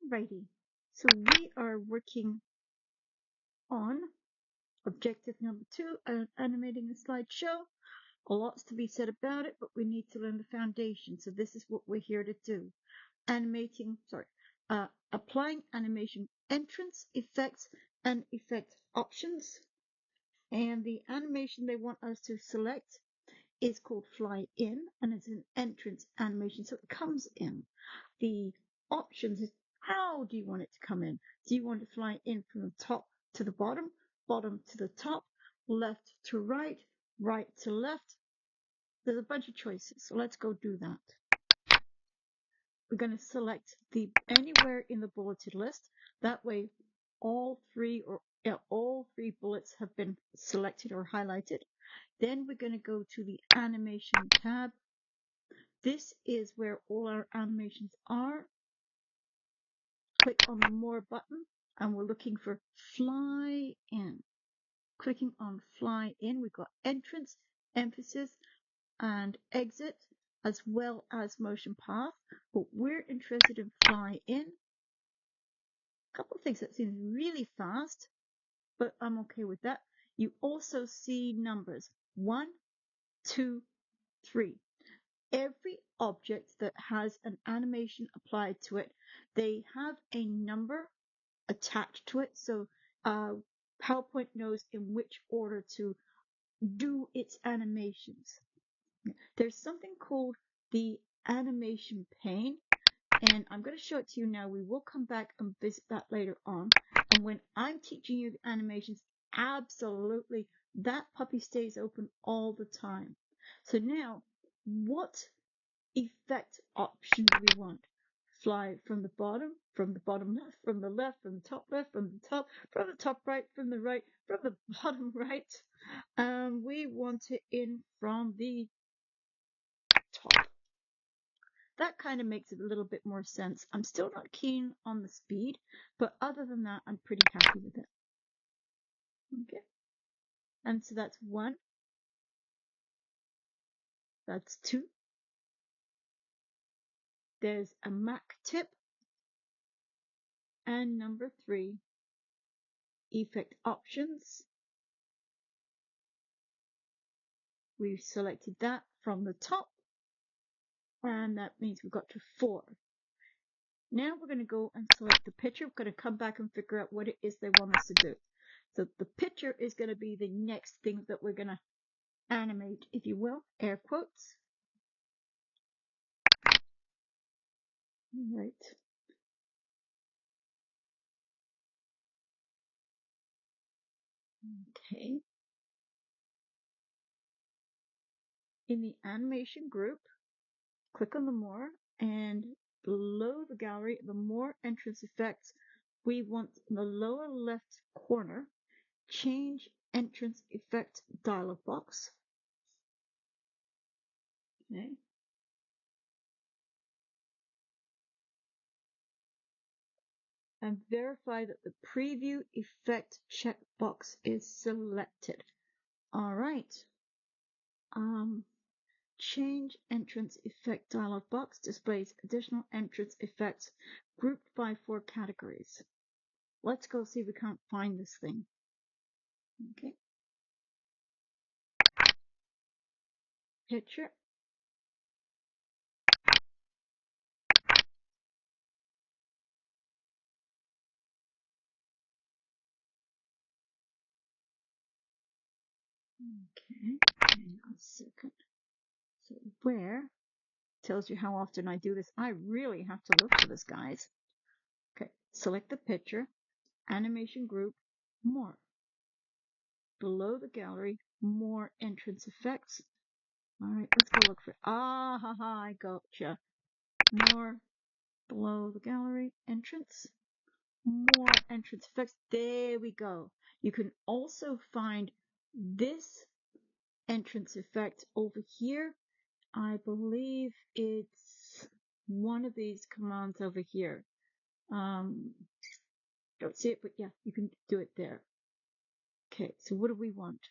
Alrighty, so we are working on objective number 2, animating a slideshow. A lot's to be said about it, but we need to learn the foundation. So this is what we're here to do. Applying animation entrance, effects, and effect options. And the animation they want us to select is called fly in, and it's an entrance animation, so it comes in. The options is how do you want it to come in? Do you want to fly in from the top to the bottom, bottom to the top, left to right, right to left? There's a bunch of choices, so let's go do that. We're going to select the anywhere in the bulleted list. That way all three bullets have been selected or highlighted. Then we're going to go to the animation tab. This is where all our animations are. Click on the more button and we're looking for fly in. Clicking on fly in, we've got entrance, emphasis, and exit, as well as motion path. But we're interested in fly in. A couple of things that seems really fast, but I'm okay with that. You also see numbers 1, 2, 3. Every object that has an animation applied to it, they have a number attached to it. So PowerPoint knows in which order to do its animations. There's something called the animation pane, and I'm going to show it to you now. We will come back and visit that later on. And when I'm teaching you the animations, absolutely, that puppy stays open all the time. So now, what effect option do we want? Fly from the bottom left, from the left, from the top left, from the top right, from the bottom right. We want it in from the top. That kind of makes it a little bit more sense. I'm still not keen on the speed, but other than that, I'm pretty happy with it. Okay. And so that's 1. That's 2. There's a Mac tip. And number 3, effect options. We've selected that from the top. And that means we've got to 4. Now we're going to go and select the picture. We're going to come back and figure out what it is they want us to do. So the picture is going to be the next thing that we're going to animate, if you will, air quotes. Right. Okay. In the animation group, click on the more, and below the gallery, the more entrance effects, we want in the lower left corner, change entrance effect dialog box. Okay. And verify that the preview effect checkbox is selected. All right. Change entrance effect dialog box displays additional entrance effects grouped by 4 categories. Let's go see if we can't find this thing. Okay. Picture. Okay, hang on a second. So where tells you how often I do this. I really have to look for this, guys. Okay, select the picture, animation group, more. Below the gallery, more entrance effects. All right, let's go look for it. Ah, ha, ha, I gotcha. More below the gallery, entrance, more entrance effects. There we go. You can also find this entrance effect over here. I believe it's one of these commands over here. Don't see it, but yeah, you can do it there. Okay, so what do we want?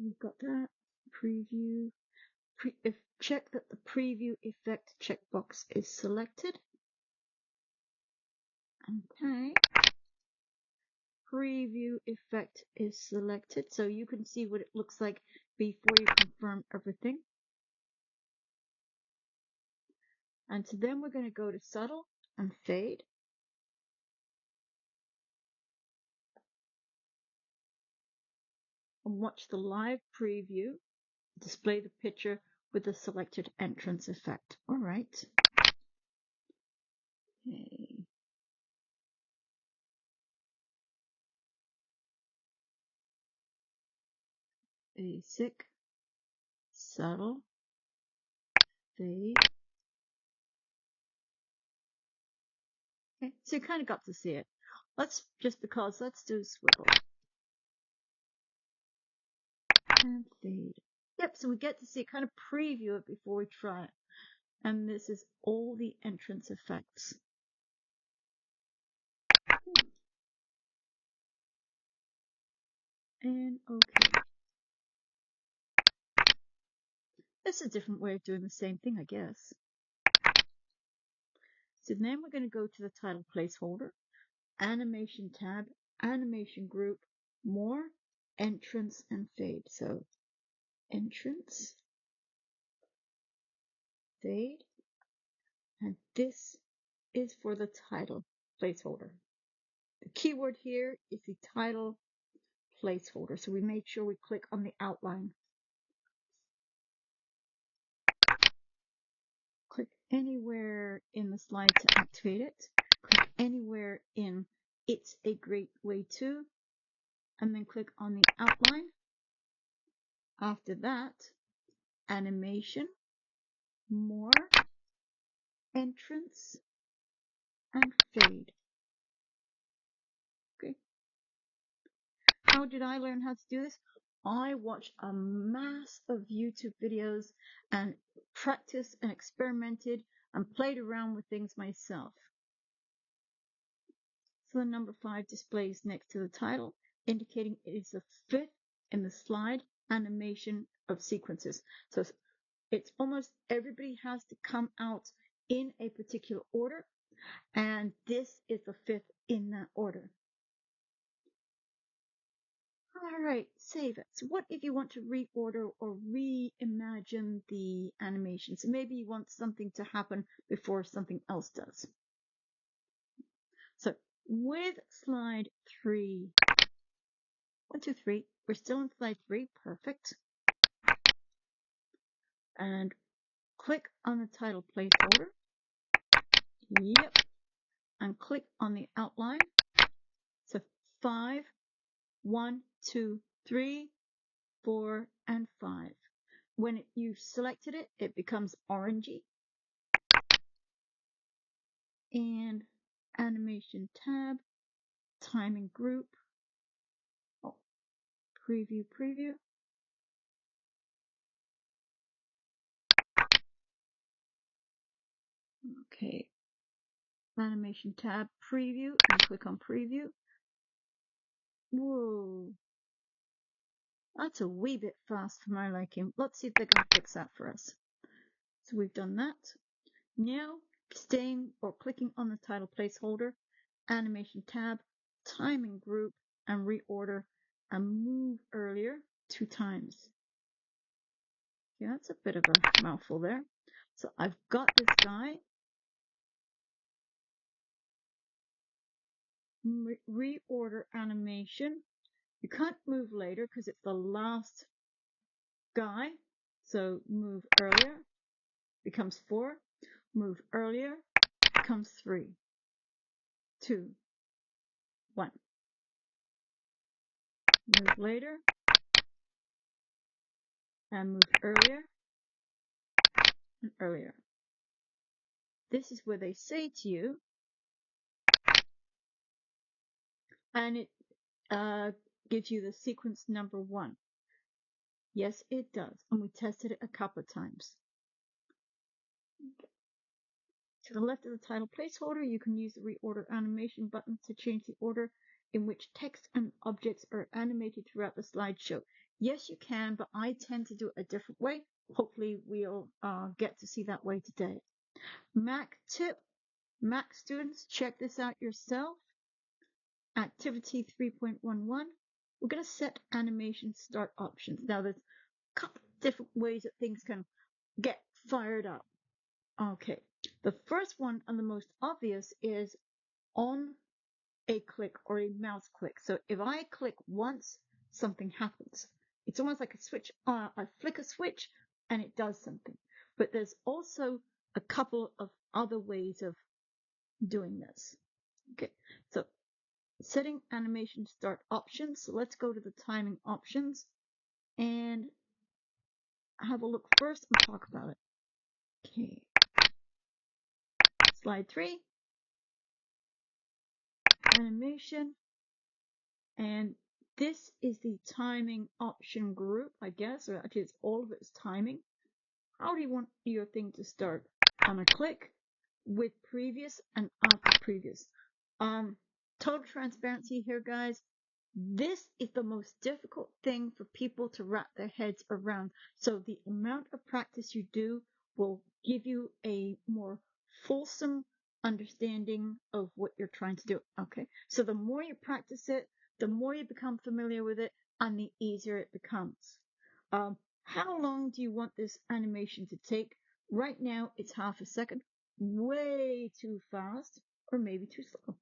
We've got that. Preview. Check that the preview effect checkbox is selected. Okay. Preview effect is selected, so you can see what it looks like before you confirm everything. And so then we're going to go to subtle and fade. And watch the live preview display the picture with the selected entrance effect. All right. Okay. Basic, subtle, fade. Okay, so you kind of got to see it. Let's do swivel. And fade. Yep, so we get to see it, kind of preview it before we try it. And this is all the entrance effects. And okay. This is a different way of doing the same thing, I guess. So then we're going to go to the title placeholder, animation tab, animation group, more, entrance, and fade. So entrance, fade, and this is for the title placeholder. The keyword here is the title placeholder. So we make sure we click on the outline. Click anywhere in the slide to activate it. Click anywhere in It's a Great Way To, and then click on the outline. After that, animation, more, entrance, and fade. Okay. How did I learn how to do this? I watched a mass of YouTube videos and practiced and experimented and played around with things myself. So the number 5 displays next to the title, indicating it is the 5th in the slide animation of sequences. So it's almost everybody has to come out in a particular order, and this is the 5th in that order. All right, save it. So what if you want to reorder or reimagine the animation? So maybe you want something to happen before something else does. So with slide 3, 1, 2, 3, we're still in slide 3, perfect. And click on the title placeholder. Yep. And click on the outline. So 5, 1, 2, 3, 4, and 5. When you've selected it, it becomes orangey. And animation tab, timing group, preview. Okay. Animation tab, preview, and click on preview. Whoa. That's a wee bit fast for my liking. Let's see if they can fix that for us. So we've done that. Now, staying or clicking on the title placeholder, animation tab, timing group, and reorder and move earlier 2 times. Yeah, that's a bit of a mouthful there. So I've got this guy. Reorder animation. You can't move later because it's the last guy. So move earlier becomes 4. Move earlier becomes 3. 2. 1. Move later. And move earlier and earlier. This is where they say to you, and it gives you the sequence number 1. Yes, it does. And we tested it a couple of times. Okay. To the left of the title placeholder, you can use the reorder animation button to change the order in which text and objects are animated throughout the slideshow. Yes, you can, but I tend to do it a different way. Hopefully we'll get to see that way today. Mac tip, Mac students, check this out yourself. Activity 3.11, we're going to set animation start options. Now there's a couple different ways that things can get fired up. Okay, the first one and the most obvious is on a click or a mouse click. So if I click once, something happens. It's almost like a switch. I flick a switch and it does something. But there's also a couple of other ways of doing this. Okay, so setting animation start options. So let's go to the timing options and have a look first and talk about it. Okay, slide 3, animation, and this is the timing option group, I guess, or actually it's all of it's timing. How do you want your thing to start? On a click, with previous, and after previous. Total transparency here, guys. This is the most difficult thing for people to wrap their heads around. So the amount of practice you do will give you a more fulsome understanding of what you're trying to do. Okay, so the more you practice it, the more you become familiar with it, and the easier it becomes. How long do you want this animation to take? Right now, it's half a second. Way too fast, or maybe too slow.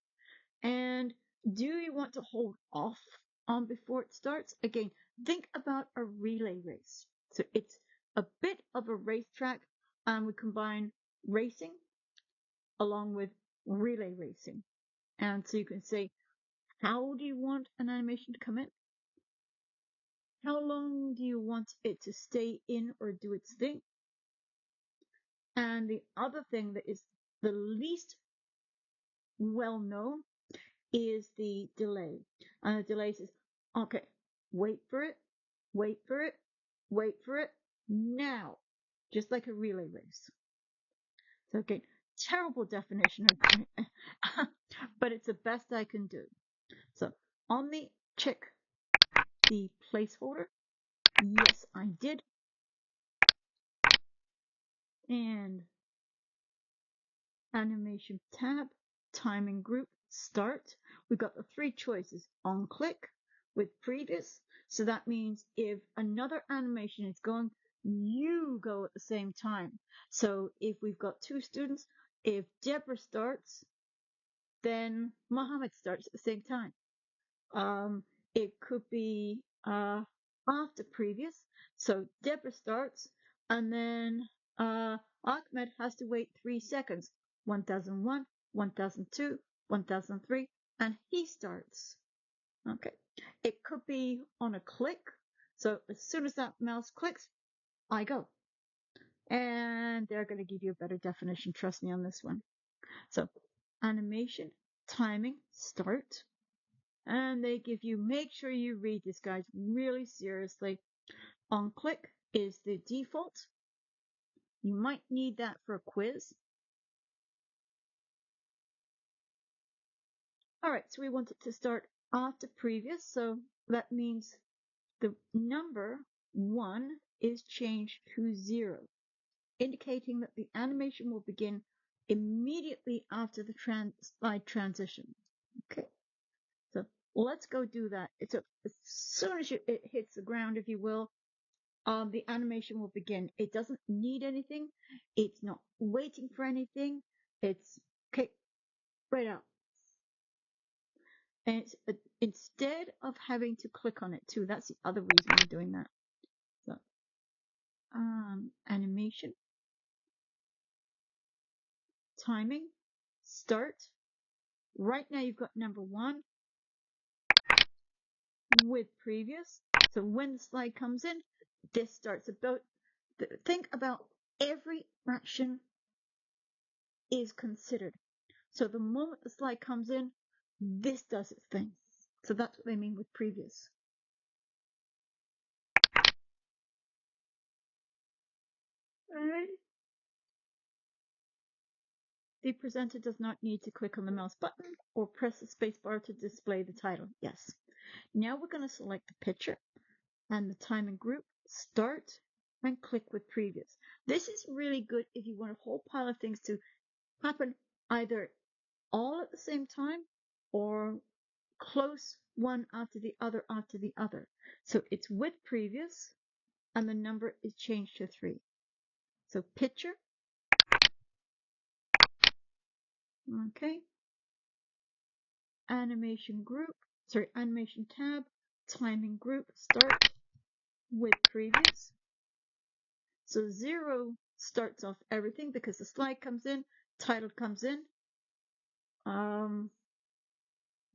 And do you want to hold off on before it starts? Again, think about a relay race. So it's a bit of a racetrack, and we combine racing along with relay racing. And so you can say, how do you want an animation to come in? How long do you want it to stay in or do its thing? And the other thing that is the least well known is the delay. And the delay says, okay, wait for it, wait for it, wait for it, now. Just like a relay race. So again, terrible definition of but it's the best I can do. So on the check the placeholder, yes, I did. And animation tab, timing group, start. We've got the 3 choices on click with previous. So that means if another animation is going, you go at the same time. So if we've got 2 students, if Deborah starts, then Mohammed starts at the same time. It could be after previous. So Deborah starts, and then Ahmed has to wait 3 seconds. 1001, 1002, 1003, and he starts. Okay. It could be on a click. So as soon as that mouse clicks, I go. And they're going to give you a better definition. Trust me on this one. So animation, timing, start. And they give you, make sure you read this, guys, really seriously. On click is the default. You might need that for a quiz. All right, so we want it to start after previous. So that means the number 1 is changed to 0, indicating that the animation will begin immediately after the slide transition. Okay, so let's go do that. It's as soon as it hits the ground, if you will, the animation will begin. It doesn't need anything. It's not waiting for anything. It's okay, right out. And it's instead of having to click on it too, that's the other reason we're doing that. So, animation, timing, start. Right now you've got number 1 with previous. So when the slide comes in, this starts. Think about every action is considered. So the moment the slide comes in, this does its thing. So that's what they mean with previous. Alright. the presenter does not need to click on the mouse button or press the space bar to display the title. Yes. Now we're going to select the picture and the time and group, start, and click with previous. This is really good if you want a whole pile of things to happen either all at the same time or close one after the other after the other. So it's with previous and the number is changed to 3. So picture. Okay. Animation tab, timing group, start with previous. So 0 starts off everything because the slide comes in, title comes in.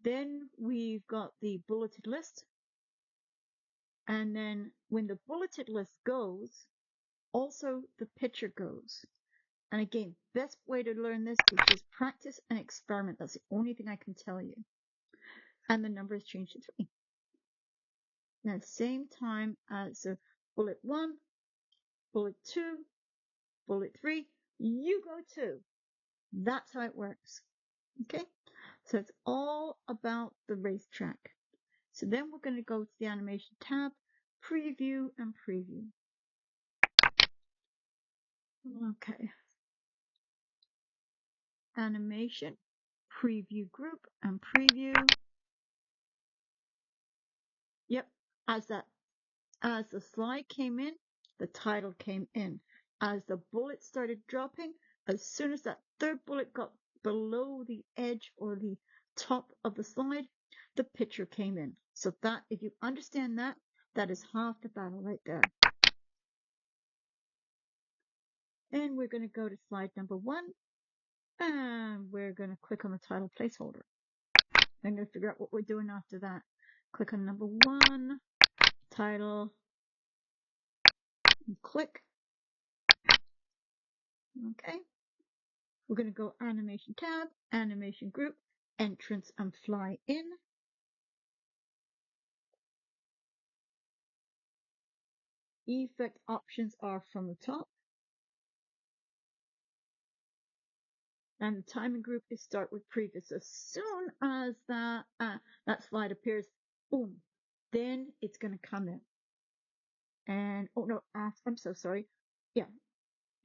Then we've got the bulleted list. And then when the bulleted list goes, also the picture goes. And again, best way to learn this is just practice and experiment. That's the only thing I can tell you. And the number is changed to 3. Now, same time as so bullet 1, bullet 2, bullet 3, you go 2. That's how it works. Okay? So it's all about the racetrack. So then we're going to go to the animation tab, preview and preview. Okay. Animation, preview group and preview. Yep, as the slide came in, the title came in. As the bullet started dropping, as soon as that third bullet got below the edge or the top of the slide, the picture came in. So that, if you understand that, that is half the battle right there. And we're going to go to slide number 1, and we're going to click on the title placeholder. I'm going to figure out what we're doing after that. Click on number 1, title, and click. Okay. We're going to go animation tab, animation group, entrance and fly in. Effect options are from the top. And the timing group is start with previous. As soon as that slide appears, boom, then it's going to come in. And, oh no, I'm so sorry. Yeah,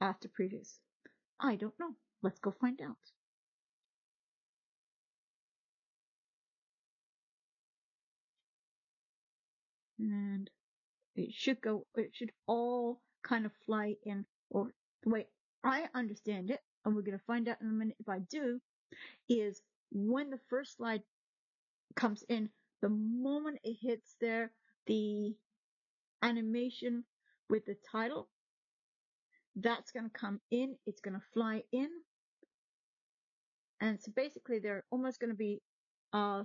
after previous. I don't know. Let's go find out. And it should all kind of fly in, or the way I understand it, and we're going to find out in a minute if I do, is when the first slide comes in, the moment it hits there, the animation with the title, that's going to come in, it's going to fly in. And so basically they're almost going to be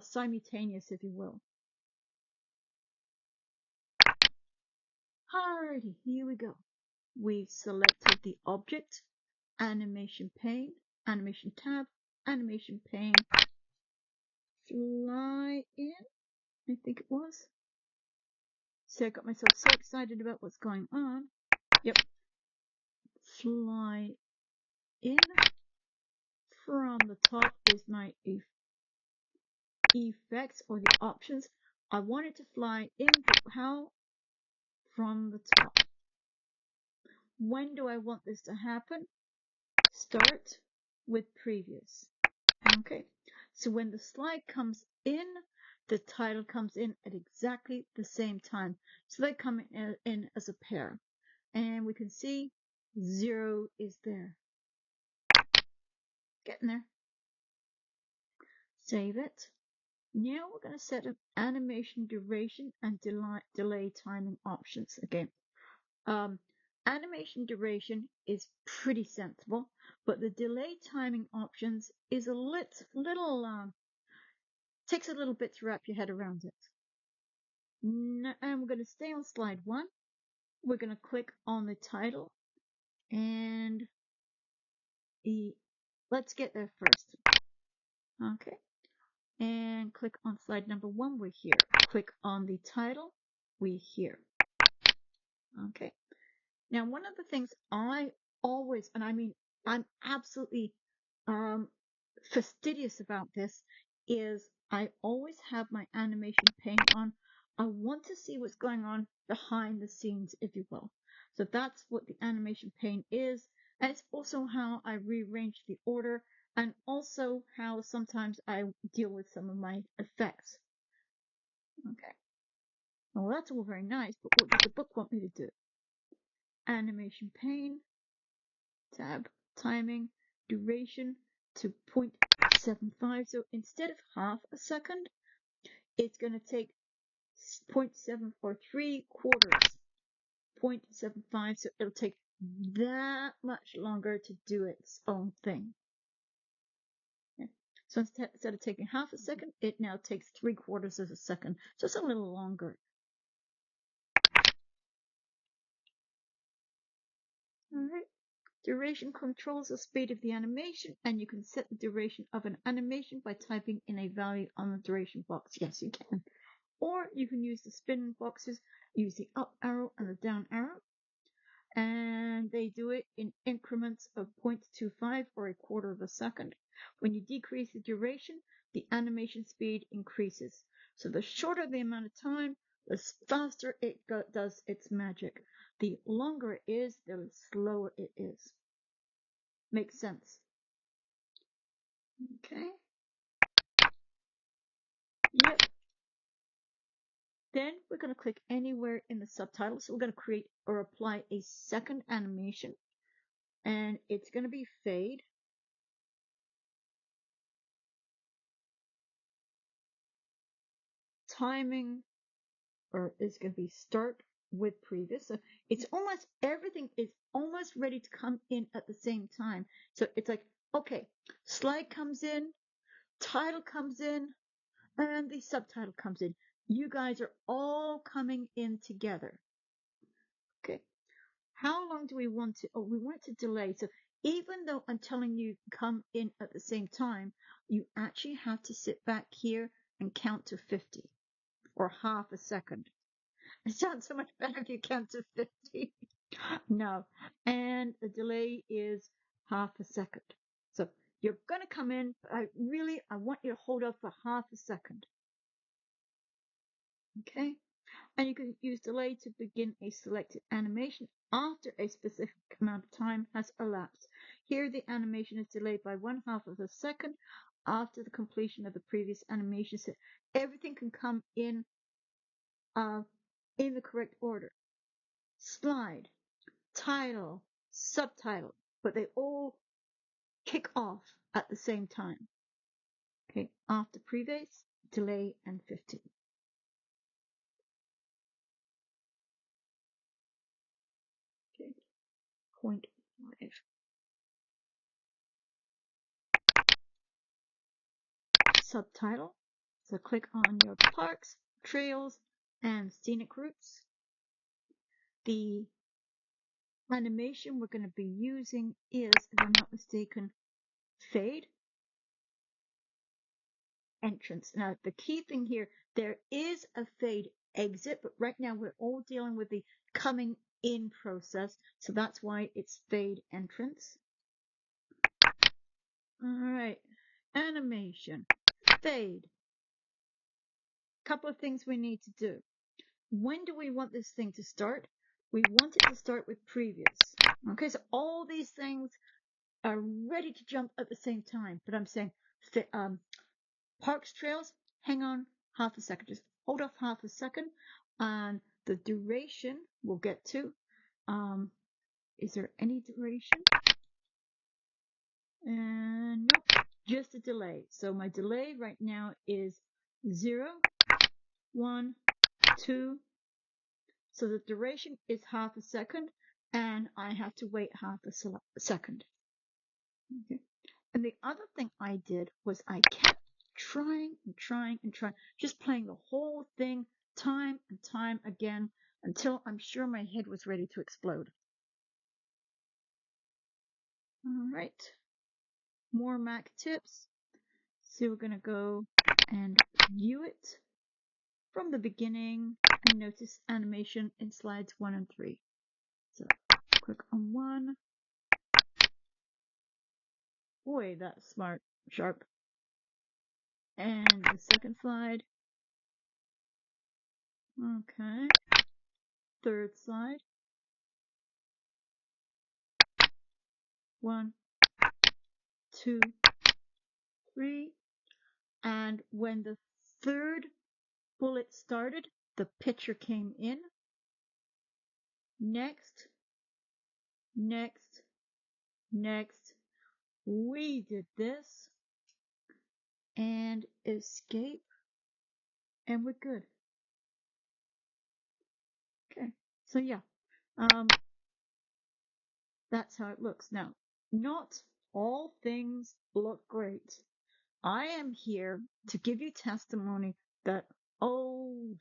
simultaneous, if you will. Alrighty, here we go. We've selected the object, animation pane, animation tab, animation pane, fly in, I think it was. So I got myself so excited about what's going on. Yep. Fly in. From the top is my effects or the options. I want it to fly in, but how? From the top. When do I want this to happen? Start with previous. Okay. So when the slide comes in, the title comes in at exactly the same time. So they come in as a pair. And we can see 0 is there. Getting there. Save it. Now we're going to set up animation duration and delay timing options again. Animation duration is pretty sensible, but the delay timing options is a little takes a little bit to wrap your head around it. And we're going to stay on slide 1. We're going to click on the title and let's get there first. Okay. And click on slide number 1, we're here. Click on the title, we're here. Okay. Now, one of the things I always, and I mean, I'm absolutely fastidious about this is I always have my animation pane on. I want to see what's going on behind the scenes, if you will. So that's what the animation pane is. And it's also how I rearrange the order and also how sometimes I deal with some of my effects. Okay. Well, that's all very nice, but what does the book want me to do? Animation pane, tab, timing, duration to 0.75. So instead of half a second, it's going to take 0.7 or 3/4, 0.75. So it'll take that much longer to do its own thing. Okay. So instead of taking half a second, it now takes 3/4 of a second. So it's a little longer. All right. Duration controls the speed of the animation, and you can set the duration of an animation by typing in a value on the duration box. Yes, you can. Or you can use the spin boxes, use the up arrow and the down arrow. And they do it in increments of 0.25 or 1/4 of a second. When you decrease the duration, the animation speed increases. So the shorter the amount of time, the faster it does its magic. The longer it is, the slower it is. Makes sense. Okay. Yep. Then we're going to click anywhere in the subtitle. So we're going to create or apply a second animation. And it's going to be fade. Timing, or is going to be start with previous. So it's almost, everything is almost ready to come in at the same time. So it's like, okay, slide comes in, title comes in, and the subtitle comes in. You guys are all coming in together. Okay. How long do we want to, we want to delay. So even though I'm telling you come in at the same time, you actually have to sit back here and count to 50 or half a second. It sounds so much better if you count to 50. No. And the delay is half a second. So you're going to come in. I want you to hold up for half a second. Okay. And you can use delay to begin a selected animation after a specific amount of time has elapsed. Here the animation is delayed by 1/2 of a second after the completion of the previous animation. So everything can come in the correct order. Slide, title, subtitle, but they all kick off at the same time. Okay, after previous, delay, and 50. Okay, 0.5. Subtitle. So click on your parks, trails, and scenic routes. The animation we're going to be using is, if I'm not mistaken, fade, entrance. Now, the key thing here, there is a fade exit, but right now we're all dealing with the coming in process. So that's why it's fade entrance. All right, animation, fade. Couple of things we need to do. When do we want this thing to start? We want it to start with previous. Okay, so all these things are ready to jump at the same time, but I'm saying parks, trails, hang on half a second. Just hold off half a second. And the duration we'll get to. Is there any duration? And nope, just a delay. So my delay right now is 0, 1, 2. So the duration is half a second, and I have to wait half a second. Okay. And the other thing I did was I kept trying and trying and trying, just playing the whole thing time and time again until I'm sure my head was ready to explode. All right. More Mac tips. So we're going to go and view it from the beginning and notice animation in slides 1 and 3. So click on 1. Boy, that's smart, sharp. And the second slide. Okay. Third slide. 1, 2, 3. And when the third bullet started, the picture came in. Next, next, next. We did this. And escape. And we're good. Okay. So yeah. That's how it looks. Now, not all things look great. I am here to give you testimony that,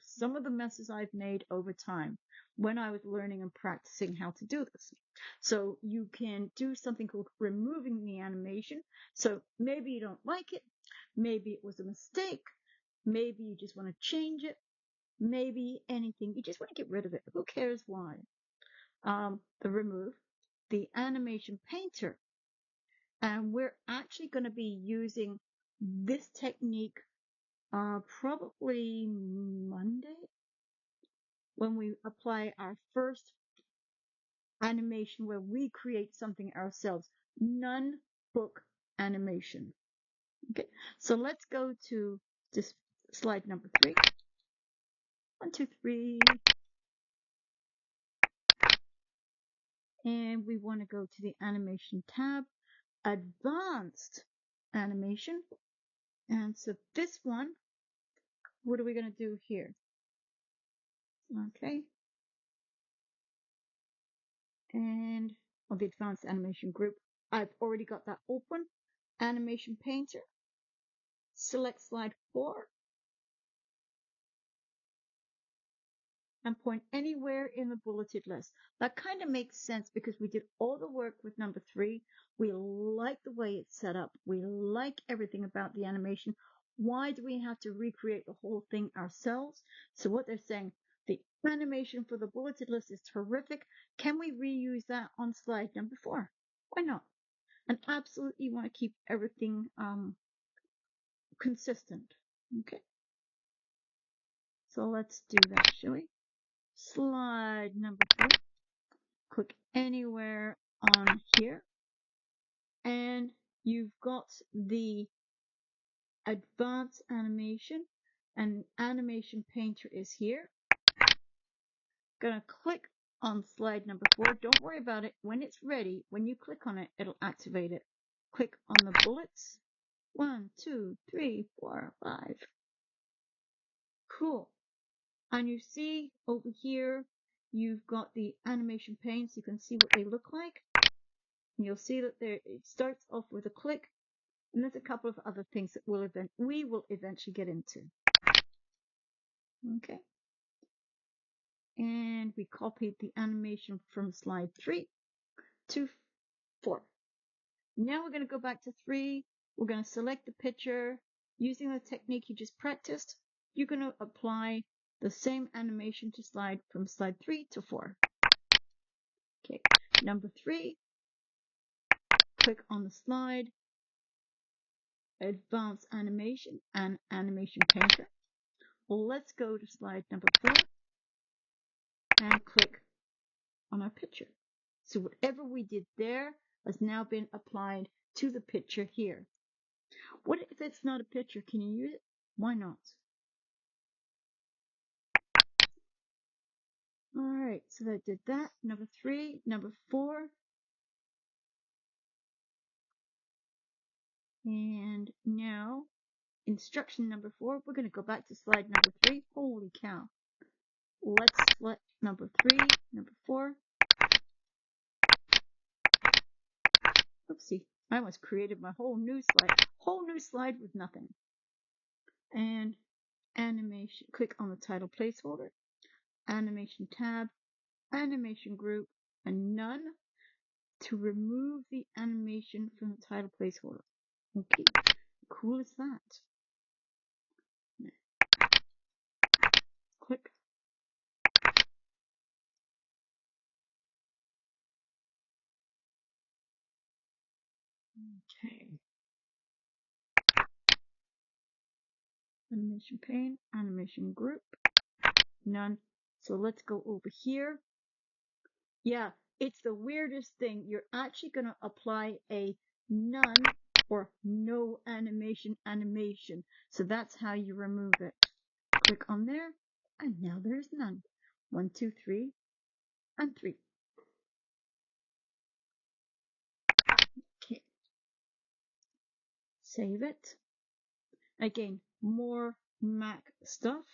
some of the messes I've made over time when I was learning and practicing how to do this. So you can do something called removing the animation. So maybe you don't like it. Maybe it was a mistake. Maybe you just want to change it. Maybe anything. You just want to get rid of it. Who cares why? Remove the animation painter. And we're actually going to be using this technique probably Monday when we apply our first animation where we create something ourselves. None book animation. Okay, so let's go to this slide number 3. 1, 2, 3. And we want to go to the animation tab, advanced animation. And so this one, what are we going to do here? Okay. And on the advanced animation group, I've already got that open. Animation painter. Select slide 4. And point anywhere in the bulleted list. That kind of makes sense because we did all the work with number 3. We like the way it's set up. We like everything about the animation. Why do we have to recreate the whole thing ourselves? So what they're saying, the animation for the bulleted list is terrific. Can we reuse that on slide number 4? Why not? And absolutely want to keep everything consistent. Okay. So let's do that, shall we? Slide number 4. Click anywhere on here. And you've got the advanced animation, and animation painter is here. Gonna click on slide number 4. Don't worry about it. When it's ready, when you click on it, it'll activate it. Click on the bullets. 1, 2, 3, 4, 5. Cool. And you see over here, you've got the animation paints. You can see what they look like. And you'll see that it starts off with a click. And there's a couple of other things that we will eventually get into. Okay. And we copied the animation from slide 3 to 4. Now we're going to go back to 3. We're going to select the picture. Using the technique you just practiced, you're going to apply the same animation to from slide 3 to 4. Okay. Number 3. Click on the slide. Advanced animation and animation painter. Well, let's go to slide number 4 and click on our picture. So whatever we did there has now been applied to the picture here. What if it's not a picture? Can you use it? Why not? All right, so I did that. Number 3, number 4. And now, instruction number 4, we're going to go back to slide number 3. Holy cow. Let's select number 3, number 4. Oopsie, I almost created my whole new slide with nothing. And animation, click on the title placeholder, animation tab, animation group, and none to remove the animation from the title placeholder. Okay, cool is that? Click. Okay. animation pane, animation group, none. So let's go over here. Yeah, it's the weirdest thing. You're actually going to apply a none or no animation. So that's how you remove it. Click on there, and now there's none. 1, 2, 3, and 3. Okay. Save it. Again, more Mac stuff.